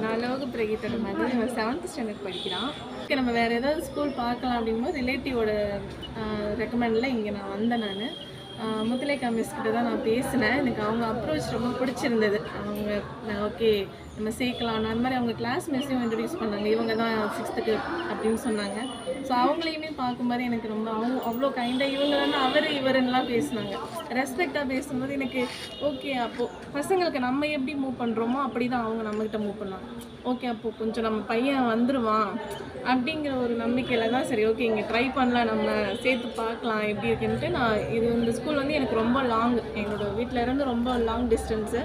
4 வகுப்பு பிரகீத்தோட மாதிரி இவன் 7th ஸ்டாண்டர்ட் படிக்கிறான். நம்ம வேறு ஏதாவது ஸ்கூல் பார்க்கலாம் அப்படிங்கும்போது ரிலேட்டிவோட ரெக்கமெண்டில் இங்கே நான் வந்தேன். முத்துலேக்கா மிஸ் கிட்ட தான் நான் பேசினேன். எனக்கு அவங்க அப்ரோச் ரொம்ப பிடிச்சிருந்தது. அவங்க ஓகே நம்ம சேர்க்கலாம் அந்த மாதிரி அவங்க கிளாஸ் மிஸ்ஸையும் இன்ட்ரடியூஸ் பண்ணாங்க. இவங்க தான் 6th அப்படின்னு சொன்னாங்க. ஸோ அவங்களையுமே பார்க்கும்போது எனக்கு ரொம்ப அவ்வளோ கைண்டாக இவங்க வந்து அவர் இவருன்னெலாம் பேசினாங்க. ரெஸ்பெக்டாக பேசும்போது எனக்கு ஓகே அப்போது பசங்களுக்கு நம்ம எப்படி மூவ் பண்ணுறோமோ அப்படி தான் அவங்க நம்மக்கிட்ட மூவ் பண்ணுவாங்க. ஓகே அப்போது கொஞ்சம் நம்ம பையன் வந்துடுவான் அப்படிங்கிற ஒரு நம்பிக்கையில் தான் சரி ஓகே இங்கே ட்ரை பண்ணலாம், நம்ம சேர்த்து பார்க்கலாம் எப்படி இருக்குன்ட்டு. நான் இந்த ஸ்கூல் வந்து எனக்கு ரொம்ப லாங், எங்களோட வீட்டில் இருந்து ரொம்ப லாங் டிஸ்டன்ஸு.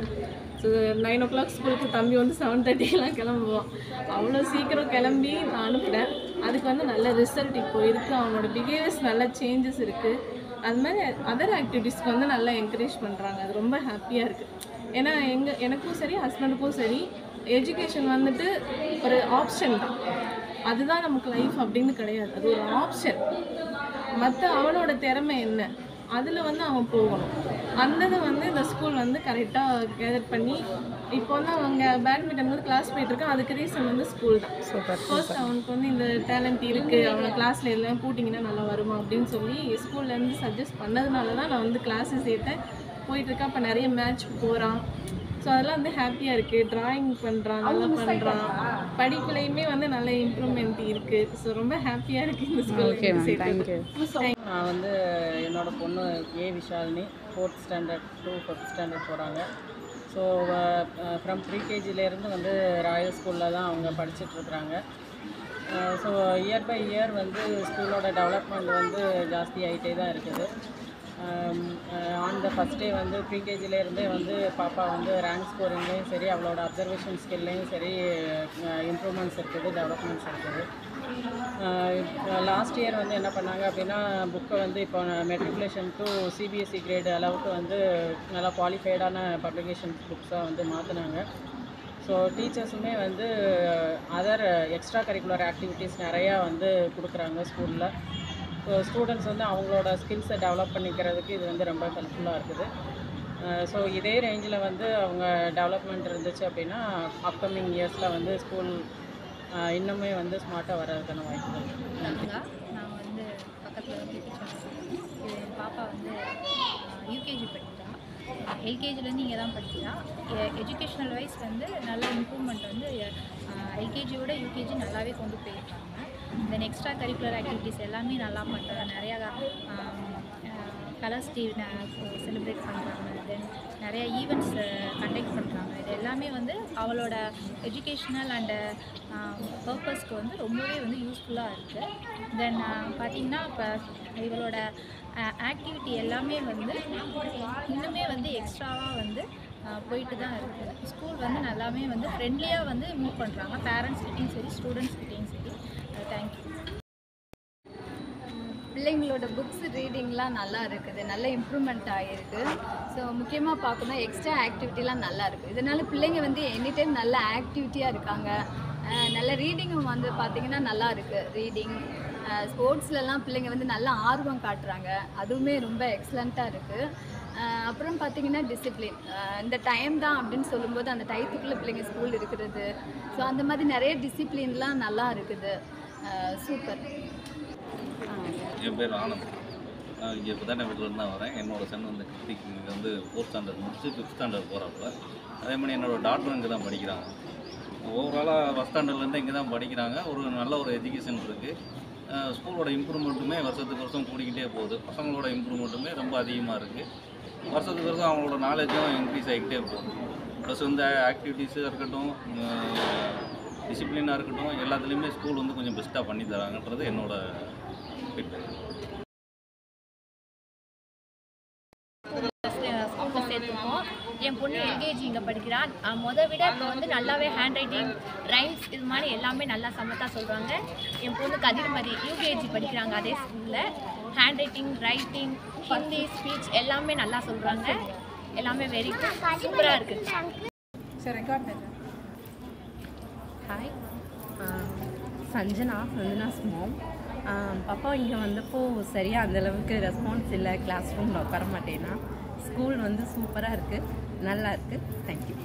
ஸோ 9 o'clock ஸ்கூலுக்கு தம்பி வந்து 7:30 கிளம்புவான். அவ்வளோ சீக்கிரம் கிளம்பி நான் அனுப்புகிறேன். அதுக்கு வந்து நல்ல ரிசல்ட் இப்போ இருக்குது. அவனோட பிஹேவியர்ஸ் நல்ல சேஞ்சஸ் இருக்குது. அது மாதிரி அதர் ஆக்டிவிட்டீஸ்க்கு வந்து நல்லா என்கரேஜ் பண்ணுறாங்க. அது ரொம்ப ஹாப்பியாக இருக்குது. ஏன்னா எனக்கும் சரி ஹஸ்பண்டுக்கும் சரி எஜுகேஷன் வந்துட்டு ஒரு ஆப்ஷன் தான். அதுதான் நமக்கு லைஃப் அப்படின்னு கிடையாது. அது ஒரு ஆப்ஷன். மற்ற அவனோட திறமை என்ன அதில் வந்து அவன் போகணும். அந்ததை வந்து இந்த ஸ்கூல் வந்து கரெக்டாக கேதர் பண்ணி இப்போ வந்து அவங்க பேட்மிண்டன் வந்து கிளாஸ் போயிட்டுருக்கான். அதுக்கு ரீசன் வந்து ஸ்கூல் தான். ஃபர்ஸ்ட் அவனுக்கு வந்து இந்த டேலண்ட் இருக்குது, அவனை கிளாஸில் எல்லாம் போட்டிங்கன்னா நல்லா வருமா அப்படின்னு சொல்லி ஸ்கூல்லேருந்து சஜஸ்ட் பண்ணதுனால தான் நான் வந்து கிளாஸஸ் சேர்த்தேன். போயிட்டுருக்கேன். அப்போ நிறைய மேட்ச் போகிறான். ஸோ அதெல்லாம் வந்து ஹாப்பியாக இருக்குது. ட்ராயிங் பண்ணுறான், நல்லா பண்ணுறான். படிப்புலையுமே வந்து நல்ல இம்ப்ரூவ்மெண்ட் இருக்குது. ஸோ ரொம்ப ஹாப்பியாக இருக்குது இந்த ஸ்கூல். நான் வந்து என்னோடய பொண்ணு A Vishalini 4th standard to 5th standard போகிறாங்க. ஸோ ஃப்ரம் ப்ரீகேஜிலேருந்து வந்து ராயல் ஸ்கூலில் தான் அவங்க படிச்சுட்ருக்குறாங்க. ஸோ இயர் பை இயர் வந்து ஸ்கூலோட டெவலப்மெண்ட் வந்து ஜாஸ்தி ஆகிட்டே தான் இருக்குது. ஆன் த ஃபஸ்ட் டே வந்து ப்ரீகேஜிலேருந்தே வந்து பாப்பா வந்து ரேங்க் ஸ்கோரிங்லேயும் சரி அவளோட அப்சர்வேஷன் ஸ்கில்லையும் சரி இம்ப்ரூவ்மெண்ட்ஸ் இருக்குது, டெவலப்மெண்ட்ஸ் இருக்குது. லாஸ்ட் இயர் வந்து என்ன பண்ணாங்க அப்படின்னா புக்கை வந்து இப்போ மெட்ரிகுலேஷன் டு சிபிஎஸ்சி கிரேடு அளவுக்கு வந்து நல்லா குவாலிஃபைடான பப்ளிகேஷன் புக்ஸாக வந்து மாற்றினாங்க. ஸோ டீச்சர்ஸுமே வந்து அதர் எக்ஸ்ட்ரா கரிக்குலர் ஆக்டிவிட்டீஸ் நிறையா வந்து கொடுக்குறாங்க ஸ்கூலில். ஸோ ஸ்டூடெண்ட்ஸ் வந்து அவங்களோட ஸ்கில்ஸை டெவலப் பண்ணிக்கிறதுக்கு இது வந்து ரொம்ப ஹெல்ப்ஃபுல்லாக இருக்குது. ஸோ இதே ரேஞ்சில் வந்து அவங்க டெவலப்மெண்ட் இருந்துச்சு அப்படின்னா அப்கமிங் இயர்ஸில் வந்து ஸ்கூல் இன்னுமே வந்து ஸ்மார்ட்டாக வர்றதுக்கான வாய்ப்புகள். நான் வந்து பக்கத்தில் வந்து என் பாப்பா வந்து யூகேஜி படிக்கிறா. எல்கேஜிலேருந்து இங்கே தான் படிக்கிறா. எஜுகேஷ்னல் வைஸ் வந்து நல்ல இம்ப்ரூவ்மெண்ட் வந்து எல்கேஜியோட யூகேஜி நல்லாவே கொண்டு போயிருக்காங்க. தென் எக்ஸ்ட்ரா கரிக்குலர் ஆக்டிவிட்டீஸ் எல்லாமே நல்லா பண்ணுறாங்க. நிறையா கலர்ஸ் டே செலிப்ரேட் பண்ணுறாங்க. தென் நிறையா ஈவெண்ட்ஸ் கண்டக்ட் பண்ணுறாங்க. இது எல்லாமே வந்து அவளோட எஜுகேஷ்னல் அண்டு பர்பஸ்க்கு வந்து ரொம்பவே வந்து யூஸ்ஃபுல்லாக இருக்குது. தென் பார்த்திங்கன்னா இப்போ இவளோட ஆக்டிவிட்டி எல்லாமே வந்து இன்னுமே வந்து எக்ஸ்ட்ராவாக வந்து போயிட்டு தான் இருக்குது. ஸ்கூல் வந்து நல்லாவே வந்து ஃப்ரெண்ட்லியாக வந்து மூவ் பண்ணுறாங்க. பேரண்ட்ஸ்கிட்டையும் சரி ஸ்டூடெண்ட்ஸ்கிட்டையும் சரி. தேங்க்யூ. பிள்ளைங்களோட புக்ஸ் ரீடிங்லாம் நல்லா இருக்குது, நல்ல இம்ப்ரூவ்மெண்ட் ஆகிருக்கு. ஸோ முக்கியமாக பார்க்கணும் எக்ஸ்ட்ரா ஆக்டிவிட்டிலாம் நல்லா இருக்குது. இதனால் பிள்ளைங்க வந்து எனி டைம் நல்ல ஆக்டிவிட்டியாக இருக்காங்க. நல்ல ரீடிங்கும் வந்து பார்த்திங்கன்னா நல்லா இருக்குது. ரீடிங் ஸ்போர்ட்ஸ்லலாம் பிள்ளைங்க வந்து நல்ல ஆர்வம் காட்டுறாங்க. அதுவுமே ரொம்ப எக்ஸலண்ட்டாக இருக்குது. அப்புறம் பார்த்திங்கன்னா டிசிப்ளின், இந்த டைம் தான் அப்படின்னு சொல்லும்போது அந்த டயத்துக்குள்ளே பிள்ளைங்க ஸ்கூல் இருக்கிறது. ஸோ அந்த மாதிரி நிறைய டிசிப்ளின்லாம் நல்லா இருக்குது. சூப்பர். என் பேர் ஆனந்த். இங்கே இப்போ தான் வீட்டில் தான் வரேன். என்னோடய சன் வந்து கிருத்திக் இங்கே வந்து 4th ஸ்டாண்டர்ட் முடிச்சு 5th ஸ்டாண்டர்ட் போகிறப்ப அதே மாதிரி என்னோடய டாக்டரும் இங்கே தான் படிக்கிறாங்க. ஓவராலாக ஃபஸ்ட் ஸ்டாண்டர்ட்லேருந்து இங்கே தான் படிக்கிறாங்க. ஒரு நல்ல ஒரு எஜுகேஷன் இருக்குது. ஸ்கூலோட இம்ப்ரூவ்மெண்ட்டுமே வருஷத்துக்கு வருஷம் கூடிக்கிட்டே போகுது. பசங்களோட இம்ப்ரூவ்மெண்ட்டுமே ரொம்ப அதிகமாக இருக்குது. வருஷத்துக்கு வருஷம் அவங்களோட நாலேஜும் இன்க்ரீஸ் ஆகிக்கிட்டே போகுது. ப்ளஸ் இந்த ஆக்டிவிட்டீஸாக இருக்கட்டும், டிசிப்ளினாக இருக்கட்டும், எல்லாத்துலேயுமே ஸ்கூல் வந்து கொஞ்சம் பெஸ்ட்டாக பண்ணி தராங்கன்றது என்னோடய ஃபீட்பேக். ஸ்கூலில் சேர்த்துருக்கோம். என் பொண்ணு எல்கேஜி இங்கே படிக்கிறான். மொதல் விட இப்போ வந்து நல்லாவே ஹேண்ட் ரைட்டிங், ரைம்ஸ் இது மாதிரி எல்லாமே நல்லா சமத்தாக சொல்கிறாங்க. என் பொண்ணு கதிர்மதி யூகேஜி படிக்கிறாங்க அதே ஸ்கூலில். Hand writing, writing, Hindi, speech எல்லாமே நல்லா சொல்கிறாங்க. எல்லாமே வெரி சூப்பராக இருக்குது. சரி ரெக்கார்ட் பண்ணு. ஹாய், சஞ்சனாஸ் மாம். பாப்பா இங்கே வந்தப்போ சரியாக அந்தளவுக்கு ரெஸ்பான்ஸ் இல்லை. கிளாஸ் ரூமில் உட்கார மாட்டேன்னா. ஸ்கூல் வந்து சூப்பராக இருக்குது, நல்லா இருக்குது. தேங்க்யூ.